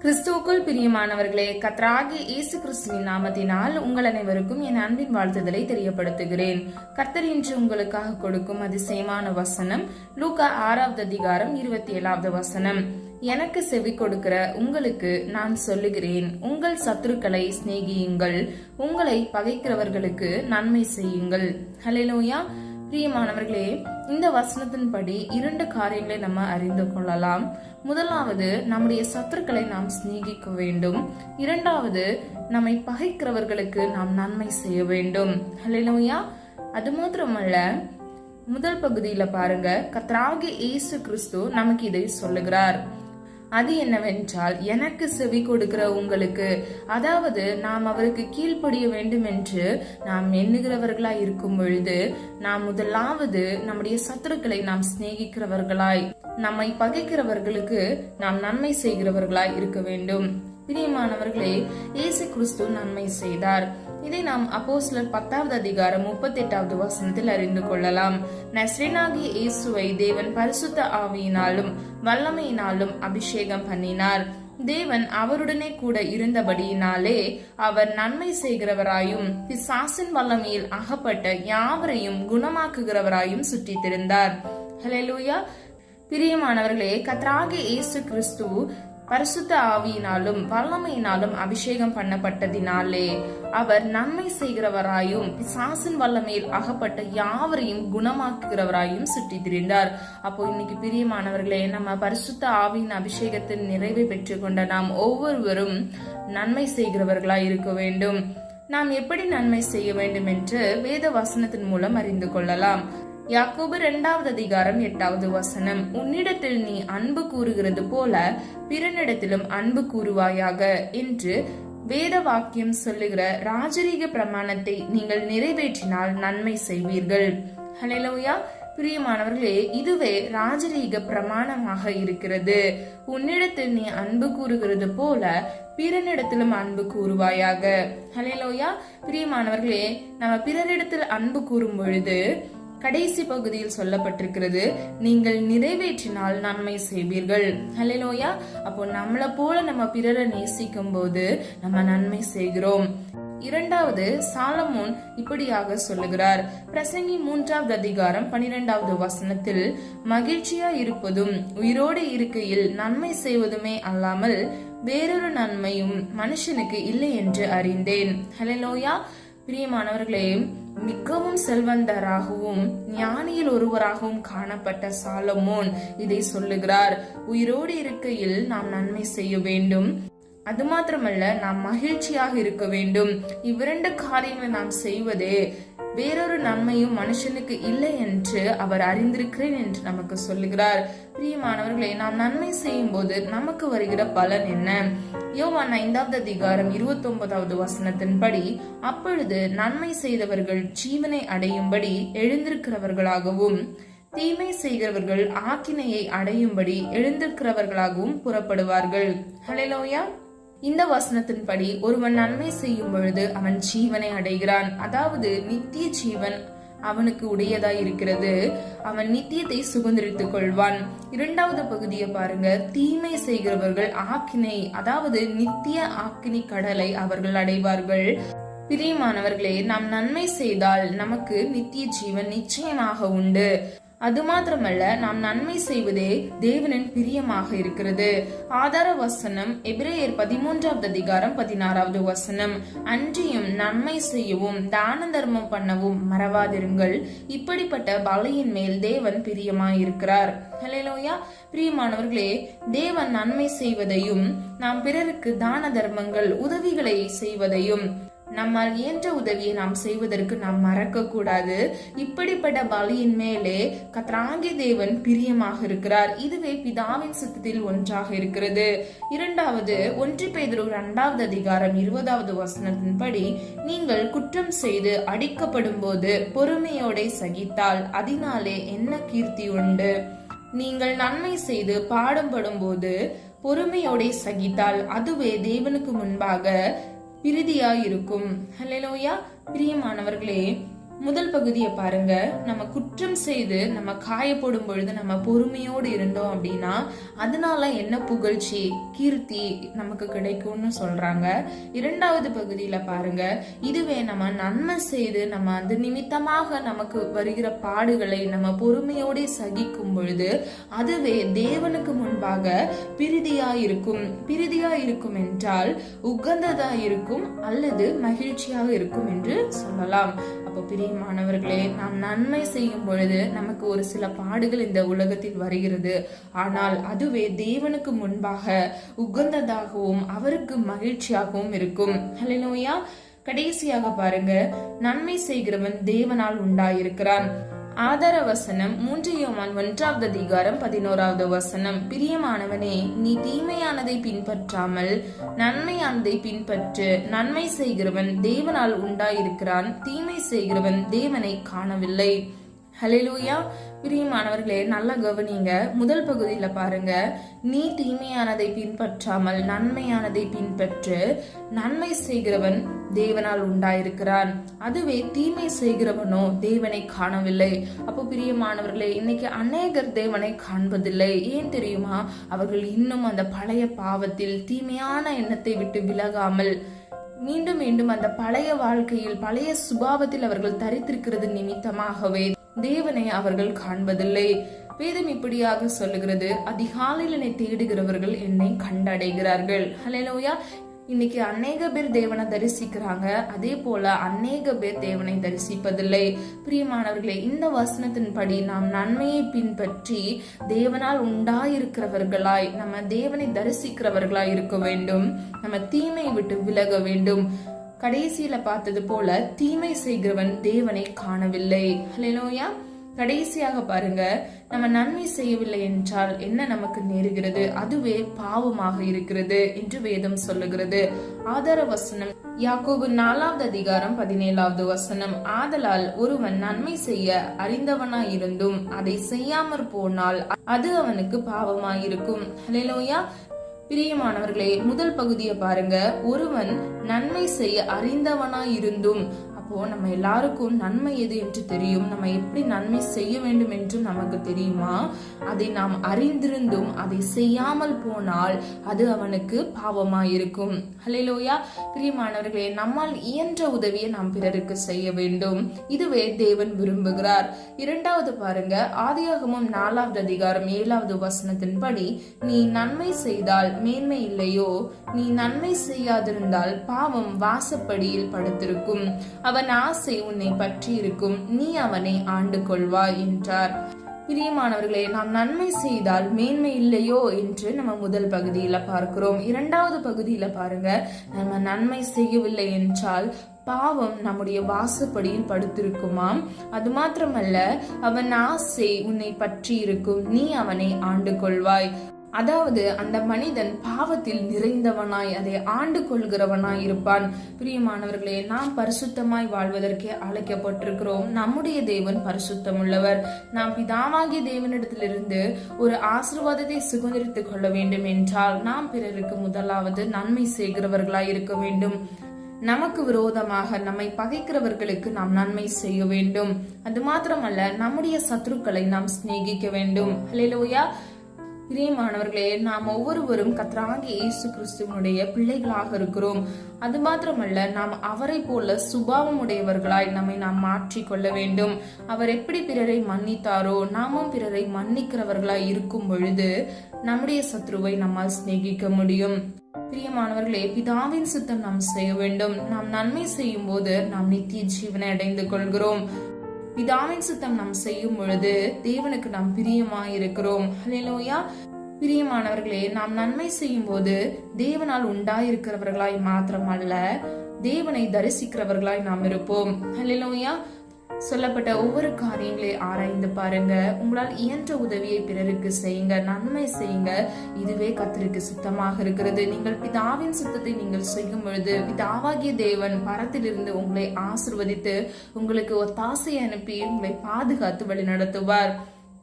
கிறிஸ்துவுக்குள் பிரியமானவர்களே, கர்த்தராகிய இயேசு கிறிஸ்துவின் நாமத்தினால் உங்கள் அனைவருக்கும் என் அன்பின் வாழ்த்துதலை தெரியப்படுத்துகிறேன். கர்த்தர் இன்று உங்களுக்காக கொடுக்கும் அதிசயமான வசனம் லூக்கா 6வது அதிகாரம் 27வது வசனம். எனக்கு செவி கொடுக்கிற உங்களுக்கு நான் சொல்லுகிறேன், உங்கள் சத்துருக்களை சிநேகியுங்கள், உங்களை பகைக்கிறவர்களுக்கு நன்மை செய்யுங்கள். ஹல்லேலூயா. பிரியமானவர்களே, இந்த வசனத்தின்படி 2 காரியங்களை நம்ம அறிந்து கொள்ளலாம். முதலாவது, நம்முடைய சத்துருக்களை நாம் சிநேகிக்க வேண்டும். இரண்டாவது, நம்மை பகைக்கிறவர்களுக்கு நாம் நன்மை செய்ய வேண்டும். ஹல்லேலூயா. அது மாத்திரமல்ல, முதல் பகுதியில பாருங்க, கர்த்தராகிய இயேசு கிறிஸ்து நமக்கு இதை சொல்லுகிறார். அது என்னவென்றால், எனக்கு செவி கொடுக்கிற உங்களுக்கு, அதாவது நாம் அவருக்கு கீழ்ப்படிய வேண்டும் என்று நாம் எண்ணுகிறவர்களாய் இருக்கும் பொழுது, நாம் முதலாவது நம்முடைய சத்துருக்களை நாம் சிநேகிக்கிறவர்களாய், நம்மை பகைக்கிறவர்களுக்கு நாம் நன்மை செய்கிறவர்களாய் இருக்க வேண்டும். பிரியமானவர்களே, இயேசு கிறிஸ்து நன்மை செய்தார். இதை நாம் அப்போஸ்தலர் 10வது அதிகாரம் 38வது வசனத்தில் அறிந்து கொள்ளலாம். நசரேயனாகிய இயேசுவை தேவன் பரிசுத்த ஆவியினாலும் வல்லமையினாலும் அபிஷேகம் பண்ணினார். தேவன் அவருடனே கூட இருந்தபடியினாலே அவர் நன்மை செய்கிறவராயும் பிசாசின் வல்லமையில் அகப்பட்ட யாவரையும் குணமாக்குகிறவராயும் சுற்றி திரிந்தார். ஹல்லேலூயா. பிரியமானவர்களே, கர்த்தராகிய இயேசு கிறிஸ்து பரிசுத்த ஆவியினாலும் வல்லமையினாலும் அபிஷேகம் பண்ணப்பட்டதினாலே அவர் நன்மை செய்கிறவராயும் பிசாசின் வல்லமையில் அகப்பட்ட யாவரையும் குணமாக்குகிறவராயும் சுற்றி திரிந்தார். அப்போ இன்னைக்கு பிரியமானவர்களே, நம்ம பரிசுத்த ஆவியின் அபிஷேகத்தின் நிறைவை பெற்றுக்கொண்ட நாம் ஒவ்வொருவரும் நன்மை செய்கிறவர்களாய் இருக்க வேண்டும். நாம் எப்படி நன்மை செய்ய வேண்டும் என்று வேத வசனத்தின் மூலம் அறிந்து கொள்ளலாம். யாக்கோபு 2வது அதிகாரம் 8வது வசனம். உன்னிடத்தில் நீ அன்பு கூறுகிறது போல பிறனிடத்திலும் அன்பு கூறுவாயாக என்று வேத வாக்கியம் சொல்லுகிற ராஜரீக பிரமாணத்தை நீங்கள் நிறைவேற்றினால் நன்மை செய்வீர்கள். ஹல்லேலூயா. பிரியமானவர்களே, இதுவே ராஜரீக பிரமாணமாக இருக்கிறது. உன்னிடத்தில் நீ அன்பு கூறுகிறது போல பிறனிடத்திலும் அன்பு கூறுவாயாக. ஹல்லேலூயா. பிரியமானவர்களே, நம்ம பிறரிடத்தில் அன்பு கூறும் பொழுது கடைசி பகுதியில் சொல்லப்பட்டிருக்கிறது, நீங்கள் நிறைவேற்றினால் நன்மை செய்வீர்கள். ஹல்லேலூயா. அப்போ நம்மளை போல நம்ம பிறரை நேசிக்கும் போது நம்ம நன்மை செய்கிறோம். இரண்டாவது, சாலமோன் இப்படியாக சொல்லுகிறார். பிரசங்கி 3வது அதிகாரம் 12வது வசனத்தில், மகிழ்ச்சியா இருப்பதும் உயிரோடு இருக்கையில் நன்மை செய்வதுமே அல்லாமல் வேறொரு நன்மையும் மனுஷனுக்கு இல்லை என்று அறிந்தேன். ஹல்லேலூயா. பிரியமானவர்களே, மிகவும் செல்வந்தராகவும் ஞானியில் ஒருவராகவும் காணப்பட்ட சாலமோன் இதை சொல்லுகிறார். உயிரோடு இருக்கையில் நாம் நன்மை செய்ய வேண்டும், அது மாத்திரமல்ல நாம் மகிழ்ச்சியாக இருக்க வேண்டும். இவ்விரண்டு காரியங்களை நாம் செய்வதே வேறொரு நன்மையும் மனுஷனுக்கு இல்லை என்று அவர் அறிந்திருக்கிறேன் என்று நமக்கு சொல்லுகிறார். பிரியமானவர்களை, நாம் நன்மை செய்யும் போது நமக்கு வருகிற பலன் என்ன? யோவான் 5வது அதிகாரம் 29வது வசனத்தின்படி, அப்பொழுது நன்மை செய்தவர்கள் ஜீவனை அடையும்படி எழுந்திருக்கிறவர்களாகவும் தீமை செய்கிறவர்கள் ஆக்கினையை அடையும்படி எழுந்திருக்கிறவர்களாகவும் புறப்படுவார்கள். ஹல்லேலூயா. இந்த வசனத்தின்படி ஒருவன் நன்மை செய்யும் பொழுது அவன் ஜீவனை அடைகிறான், அதாவது நித்திய ஜீவன் அவனுக்கு உடையதாய் இருக்கிறது. அவன் நித்தியத்தை சுதந்திரித்துக் கொள்வான். இரண்டாவது பகுதியை பாருங்க. தீமை செய்கிறவர்கள் ஆக்கினை, அதாவது நித்திய ஆக்கினி கடலை அவர்கள் அடைவார்கள். பிரியமானவர்களே, நாம் நன்மை செய்தால் நமக்கு நித்திய ஜீவன் நிச்சயமாக உண்டு. அது மாத்திரமல்ல, நாம் நன்மை செய்வதே தேவனின் பிரியமாக இருக்கிறது. ஆதார வசனம் எபிரேயர் 13வது அதிகாரம் 16வது வசனம். அன்றியும் நன்மை செய்யவும் தான தர்மம் பண்ணவும் மறவாதிருங்கள், இப்படிப்பட்ட பலியின் மேல் தேவன் பிரியமாயிருக்கிறார். ஹல்லேலூயா. பிரியமானவர்களே, தேவன் நன்மை செய்வதையும் நாம் பிறருக்கு தான தர்மங்கள் உதவிகளை செய்வதையும் நம்மால் இயன்ற உதவியை நாம் செய்வதற்கு நாம் மறக்க கூடாது. இப்படிப்பட்ட பலியின் மேலே கர்த்தராகிய தேவன் பிரியமாக இருக்கிறார். இதுவே பிதாவின் சித்தத்தில் ஒன்றாக இருக்கிறது. இரண்டாவது, 1 பேதுரு 2வது அதிகாரம் 20வது வசனத்தின்படி, நீங்கள் குற்றம் செய்து அடிக்கப்படும் போது பொறுமையோட சகித்தால் அதனாலே என்ன கீர்த்தி உண்டு? நீங்கள் நன்மை செய்து பாடுபடும் போது பொறுமையோட சகித்தால் அதுவே தேவனுக்கு முன்பாக பிரீதியாயிருக்கும். ஹல்லேலூயா. பிரியமானவர்களே, முதல் பகுதியை பாருங்க. நம்ம குற்றம் செய்து நம்ம காயப்படும் பொழுது நம்ம பொறுமையோடு இருந்தோம் அப்படின்னா அதனால என்ன புகழ்ச்சி கீர்த்தி நமக்கு கிடைக்கும்னு சொல்றாங்க. இரண்டாவது பகுதியில பாருங்க, இதுவே நம்ம நன்மை செய்து நம்ம அது நிமித்தமாக நமக்கு வருகிற பாடுகளை நம்ம பொறுமையோட சகிக்கும் பொழுது அதுவே தேவனுக்கு முன்பாக பிரீதியா இருக்கும் என்றால் உகந்ததா இருக்கும் அல்லது மகிழ்ச்சியாக இருக்கும் என்று சொல்லலாம். அப்போ பிரியமானவர்களே, நாம் நன்மை செய்யும் பொழுது நமக்கு ஒரு சில பாடுகள் இந்த உலகத்தில் வருகிறது. ஆனால் அதுவே தேவனுக்கு முன்பாக உகந்ததாகவும் அவருக்கு மகிழ்ச்சியாகவும் இருக்கும். ஹல்லேலூயா. கடைசியாக பாருங்க, நன்மை செய்கிறவன் தேவனால் உண்டாயிருக்கிறான். ஆதார வசனம் 3 யோவான் 1:11 வசனம். பிரியமானவனே, நீ தீமையானதை பின்பற்றாமல் நன்மையானதை பின்பற்று. நன்மை செய்கிறவன் தேவனால் உண்டாயிருக்கிறான், தீமை செய்கிறவன் தேவனை காணவில்லை. ஹல்லேலூயா. பிரியமானவர்களே, நல்லா கவனிங்க. முதல் பகுதியில பாருங்க, நீ தீமையானதை பின்பற்றாமல் நன்மையானதை பின்பற்று. நன்மை செய்கிறவன் தேவனால் உண்டாயிருக்கிறான், அதுவே தீமை செய்கிறவனோ தேவனை காணவில்லை. அப்போ பிரியமானவர்களே, இன்னைக்கு அநேகர் தேவனை காண்பதில்லை. ஏன் தெரியுமா? அவர்கள் இன்னும் அந்த பழைய பாவத்தில் தீமையான எண்ணத்தை விட்டு விலகாமல் மீண்டும் மீண்டும் அந்த பழைய வாழ்க்கையில் பழைய சுபாவத்தில் அவர்கள் தரித்திருக்கிறது நிமித்தமாகவே தேவனை அவர்கள் காண்பதில்லை. வேதம் இப்படியாக சொல்லுகிறது, அதிகாலையில் என்னை தேடுகிறவர்கள் என்னை கண்டடைகிறார்கள். ஹல்லேலூயா. இன்னைக்கு அநேக பேர் தேவனை தரிசிக்கிறாங்க, அதே போல அநேக பேர் தேவனை தரிசிப்பதில்லை. பிரியமானவர்களே, இந்த வசனத்தின்படி நாம் நன்மையை பின்பற்றி தேவனால் உண்டாயிருக்கிறவர்களாய் நம்ம தேவனை தரிசிக்கிறவர்களாய் இருக்க வேண்டும். நம்ம தீமை விட்டு விலக வேண்டும். கடைசியில பார்த்தது போல தீமை செய்கிறவன் தேவனை காணவில்லை. ஹல்லேலூயா. கடைசியாக பாருங்க, நம்ம நன்மை செய்யவில்லை என்றால் என்ன நமக்கு நேருகிறது? அதுவே பாவமாக இருக்கிறது என்று வேதம் சொல்லுகிறது. ஆதார வசனம் யாக்கோபு 4:17 வசனம். ஆதலால் ஒருவன் நன்மை செய்ய அறிந்தவனாயிருந்தும் அதை செய்யாமற் போனால் அது அவனுக்கு பாவமாயிருக்கும். ஹல்லேலூயா. பிரியமானவர்களே, முதல் பகுதியை பாருங்க, ஒருவன் நன்மை செய்ய அறிந்தவனாயிருந்தும். அப்போ நம்ம எல்லாருக்கும் நன்மை எது என்று தெரியும், நம்ம எப்படி நன்மை செய்ய வேண்டும் என்று நமக்கு தெரியுமா? அதை நாம் அறிந்திருந்தும் அதை செய்யாமல் போனால் அது அவனுக்கு பாவமாயிருக்கும். ஹல்லேலூயா. பிரியமானவர்களே, நம்மால் இயன்ற உதவியை நாம் பிறருக்கு செய்ய வேண்டும். இதுவே தேவன் விரும்புகிறார். இரண்டாவது பாருங்க, ஆதியாகமம் 4:7 வசனத்தின்படி, நீ நன்மை செய்தால் மேன்மை இல்லையோ? நீ நன்மை செய்யாதிருந்தால் பாவம் வாசப்படியில் படுத்திருக்கும், அவன் ஆசை உன்னை பற்றி இருக்கும், நீ அவனை ஆண்டு கொள்வாய் என்றார். பிரியமானவர்களே, நாம் நன்மை செய்தால் மேன்மை இல்லையோ என்று நம்ம முதல் பகுதியில பார்க்கிறோம். இரண்டாவது பகுதியில பாருங்க, நம்ம நன்மை செய்யவில்லை என்றால் பாவம் நம்முடைய வாசப்படியில் படுத்திருக்குமாம். அது மாத்திரமல்ல, அவன் ஆசை உன்னை பற்றி இருக்கும், நீ அவனை ஆண்டு கொள்வாய். அதாவது அந்த மனிதன் பாவத்தில் நிறைந்தவனாய் அதை ஆண்டு கொள்கிறவனாய் இருப்பான். பிரியமானவர்களே, நாம் பரிசுத்தமாய் வாழ்வதற்கே அழைக்கப்பட்டிருக்கிறோம். நம்முடைய தேவன் பரிசுத்தம் உள்ளவர். நாம் பிதாவாகிய தேவனிடத்திலிருந்து ஒரு ஆசீர்வாதத்தை சுதந்திரித்துக் கொள்ள வேண்டும் என்றால் நாம் பிறருக்கு முதலாவது நன்மை செய்கிறவர்களாய் இருக்க வேண்டும். நமக்கு விரோதமாக நம்மை பகைக்கிறவர்களுக்கு நாம் நன்மை செய்ய வேண்டும். அது மாத்திரமல்ல, நம்முடைய சத்துருக்களை நாம் சிநேகிக்க வேண்டும். ஹல்லேலூயா. பிரியமானவர்களே, நாம் ஒவ்வொருவரும் கர்த்தராகிய இயேசு கிறிஸ்துவினுடைய பிள்ளைகளாக இருக்கிறோம். அது மாத்திரமல்ல, நாம் அவரை போல சுபாவம் உடையவர்களாய் நம்மை நாம் மாற்றிக் கொள்ள வேண்டும். அவர் எப்படி பிறரை மன்னித்தாரோ நாமும் பிறரை மன்னிக்கிறவர்களாய் இருக்கும் பொழுது நம்முடைய சத்ருவை நம்மால் சிநேகிக்க முடியும். பிரியமானவர்களே, பிதாவின் சித்தம் நாம் செய்ய வேண்டும். நாம் நன்மை செய்யும் போது நாம் நித்திய ஜீவனை அடைந்து கொள்கிறோம். பிதாவின் சித்தம் நாம் செய்யும் பொழுது தேவனுக்கு நாம் பிரியமாய் இருக்கிறோம். ஹல்லேலூயா. பிரியமானவர்களே, நாம் நன்மை செய்யும் போது தேவனால் உண்டாயிருக்கிறவர்களாய் மாத்திரமல்ல, தேவனை தரிசிக்கிறவர்களாய் நாம் இருப்போம். ஹல்லேலூயா. சொல்லப்பட்ட ஒவ்வொரு காரியங்களை ஆராய்ந்து பாருங்க. உங்களால் இயன்ற உதவியை பிறருக்கு செய்யுங்க, நன்மை செய்யுங்க. இதுவே கர்த்தருக்கு சித்தமாக இருக்கிறது. நீங்கள் பிதாவின் சித்தத்தை நீங்கள் செய்யும் பொழுது பிதாவாகிய தேவன் பரத்திலிருந்து உங்களை ஆசீர்வதித்து உங்களுக்கு ஒத்தாசை அனுப்பி உங்களை பாதுகாத்து வழி நடத்துவார்.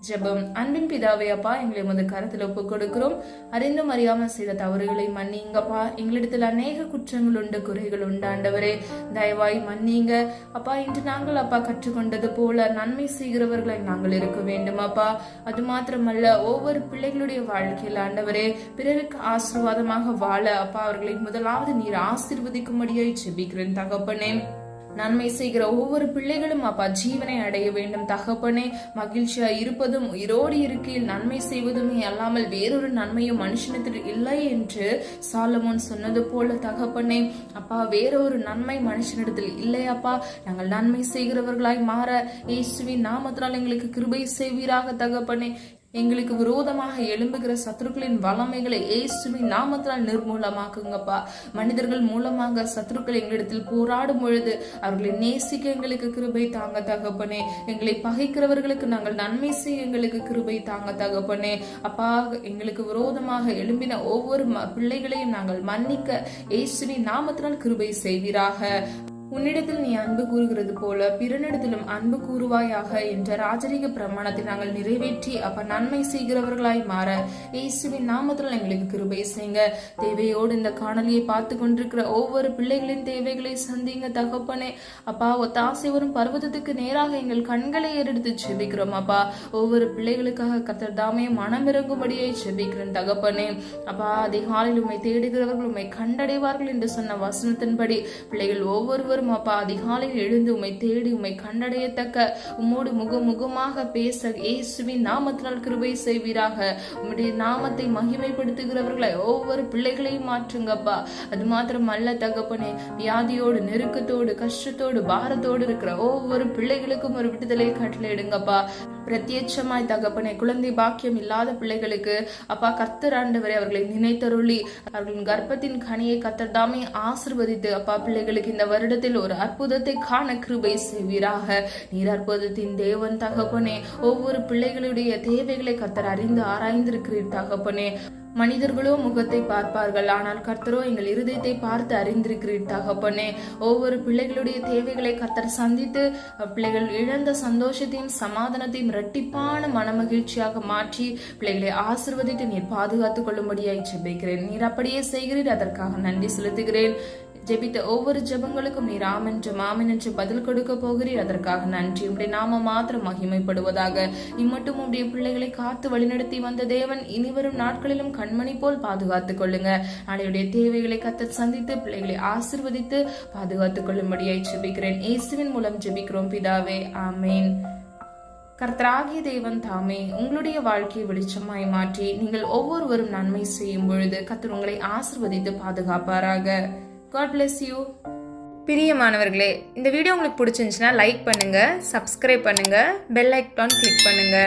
ஜெபம். அன்பின் பிதாவே அப்பா, எங்களை உமது கரத்தில் ஒப்புக் கொடுக்கிறோம். அறிந்தும் அறியாமல் செய்த தவறுகளை மன்னிங்கப்பா. எங்களிடத்தில் அநேக குற்றங்கள் உண்டு, குறைகள் உண்டு ஆண்டவரே, தயவாய் மன்னிங்க அப்பா. இன்று நாங்கள் அப்பா கற்றுக்கொண்டது போல நன்மை செய்கிறவர்களை நாங்கள் இருக்க வேண்டும் அப்பா. அது மாத்திரமல்ல, ஒவ்வொரு பிள்ளைகளுடைய வாழ்க்கையில் ஆண்டவரே பிறருக்கு ஆசீர்வாதமாக வாழ அப்பா அவர்களை முதலாவது நீர் ஆசீர்வதிக்கும்படியாய் ஜெபிக்கிறேன் தகப்பனே. நன்மை செய்கிற ஒவ்வொரு பிள்ளைகளும் அப்பா ஜீவனை அடைய வேண்டும் தகப்பனே. மகிழ்ச்சியா இருப்பதும் உயிரோடு இருக்கையில் நன்மை செய்வதுமே அல்லாமல் வேறொரு நன்மையும் மனுஷனத்தில் இல்லை என்று சாலமோன் சொன்னது போல தகப்பனே அப்பா, வேறொரு நன்மை மனுஷனிடத்தில் இல்லை அப்பா. நாங்கள் நன்மை செய்கிறவர்களாய் மாற இயேசுவின் நாமத்தினால் எங்களுக்கு கிருபை செய்வீராக தகப்பனே. எங்களுக்கு விரோதமாக எழும்புகிற சத்துருக்களின் வல்லமைகளை இயேசுவின் நாமத்தினால் நிர்மூலமாக்குங்கப்பா. மனிதர்கள் மூலமாக சத்துருக்கள் எங்களிடத்தில் போராடும் பொழுது அவர்களை நேசிக்க எங்களுக்கு கிருபை தாங்க தகப்பனே. எங்களை பகைக்கிறவர்களுக்கு நாங்கள் நன்மை செய்ய எங்களுக்கு கிருபை தாங்க தகப்பனே அப்பா. எங்களுக்கு விரோதமாக எழும்பின ஒவ்வொரு பிள்ளைகளையும் நாங்கள் மன்னிக்க இயேசுவின் நாமத்தினால் கிருபை செய்வீராக. உன்னிடத்தில் நீ அன்பு கூறுகிறது போல பிறனிடத்திலும் அன்பு கூறுவாயாக என்ற ராஜரீக பிரமாணத்தை நாங்கள் நிறைவேற்றி அப்ப நன்மை செய்கிறவர்களாய் மாற இயேசுவின் நாமத்தில் எங்களுக்கு கிருபை செய்யுங்க. தேவையோடு இந்த காணொலியை பார்த்து கொண்டிருக்கிற ஒவ்வொரு பிள்ளைகளின் தேவைகளை சந்திங்க தகப்பனே அப்பா. ஒத்தாசை வரும் பர்வதத்துக்கு நேராக எங்கள் கண்களை ஏறெடுத்து செபிக்கிறோம் அப்பா. ஒவ்வொரு பிள்ளைகளுக்காக கர்த்தர் தாமே மனமிறங்கும்படியை செபிக்கிறேன் தகப்பனே அப்பா. அதிகாலையில் உண்மை தேடுகிறவர்கள் உண்மை கண்டடைவார்கள் என்று சொன்ன வசனத்தின்படி பிள்ளைகள் ஒவ்வொருவரும் அப்பா அதிகாலையில் எழுந்து உம்மை தேடி உம்மை கண்டடையத்தக்க உம்மோடு முகமுகமாக பேச இயேசுவின் நாமத்தினால் கிருபை செய்வீராக. உம்முடைய நாமத்தை மகிமைப்படுத்துகிறவர்களை ஒவ்வொரு பிள்ளைகளையும் மாற்றுங்கப்பா. அது மாத்திரம் அல்ல தகப்பனே, வியாதியோடு நெருக்கத்தோடு கஷ்டத்தோடு பாரத்தோடு இருக்கிற ஒவ்வொரு பிள்ளைகளுக்கும் ஒரு விடுதலை கட்டளையிடுங்கப்பா. பிரத்யட்சமாய் தகப்பனே, குழந்தை பாக்கியம் இல்லாத பிள்ளைகளுக்கு அப்பா கர்த்தர் ஆண்டவரை அவர்களை நினைத்தருளி அவர்களின் கர்ப்பத்தின் கனியை கர்த்தர் தாமே ஆசீர்வதித்து அப்பா பிள்ளைகளுக்கு இந்த வருடத்தில் ஒரு அற்புதத்தை காண கிருபை செய்வீராக. நீர் அற்புதத்தின் தேவன் தகப்பனே. ஒவ்வொரு பிள்ளைகளுடைய தேவைகளை கர்த்தர் அறிந்து ஆராய்ந்திருக்கிறீர் தகப்பனே. மனிதர்களோ முகத்தை பார்ப்பார்கள், ஆனால் கர்த்தரோ எங்கள் இருதயத்தை பார்த்து அறிந்திருக்கிறீர் தகப்பனே. ஒவ்வொரு பிள்ளைகளுடைய தேவைகளை கர்த்தர் சந்தித்து பிள்ளைகள் இழந்த சந்தோஷத்தையும் சமாதானத்தையும் இரட்டிப்பான மனமகிழ்ச்சியாக மாற்றி பிள்ளைகளை ஆசீர்வதித்து நீர் பாதுகாத்துக் கொள்ளும்படியாய் ஜெபிக்கிறேன். நீர் அப்படியே செய்கிறீர், அதற்காக நன்றி செலுத்துகிறேன். ஜெபித்த ஒவ்வொரு ஜெபங்களுக்கும் நீர் ஆமென் என்று பதில் கொடுக்க போகிறீர், அதற்காக நன்றி. உடைய நாம மாத்திரம் மகிமைப்படுவதாக. இம்மட்டும் உடைய பிள்ளைகளை காத்து வழிநடத்தி வந்த தேவன் இனிவரும் நாட்களிலும் கண்மணி போல் பாதுகாத்துக் கொள்ளுங்க. நாளையுடைய தேவைகளை கர்த்தர் சந்தித்து பிள்ளைகளை ஆசீர்வதித்து பாதுகாத்துக் கொள்ளும்படியாய் ஜெபிக்கிறேன். இயேசுவின் மூலம் ஜெபிக்கிறோம் பிதாவே, ஆமேன். கர்த்தராகிய தேவன் தாமே உங்களுடைய வாழ்க்கையை வெளிச்சமாய் மாற்றி நீங்கள் ஒவ்வொருவரும் நன்மை செய்யும் பொழுது கர்த்தர் உங்களை ஆசீர்வதித்து பாதுகாப்பாராக. God bless you. பிரியமானவர்களே, இந்த வீடியோ உங்களுக்கு பிடிச்சிருந்துச்சுன்னா லைக் பண்ணுங்க, சப்ஸ்கிரைப் பண்ணுங்க, பெல் ஐக்கான் கிளிக் பண்ணுங்க.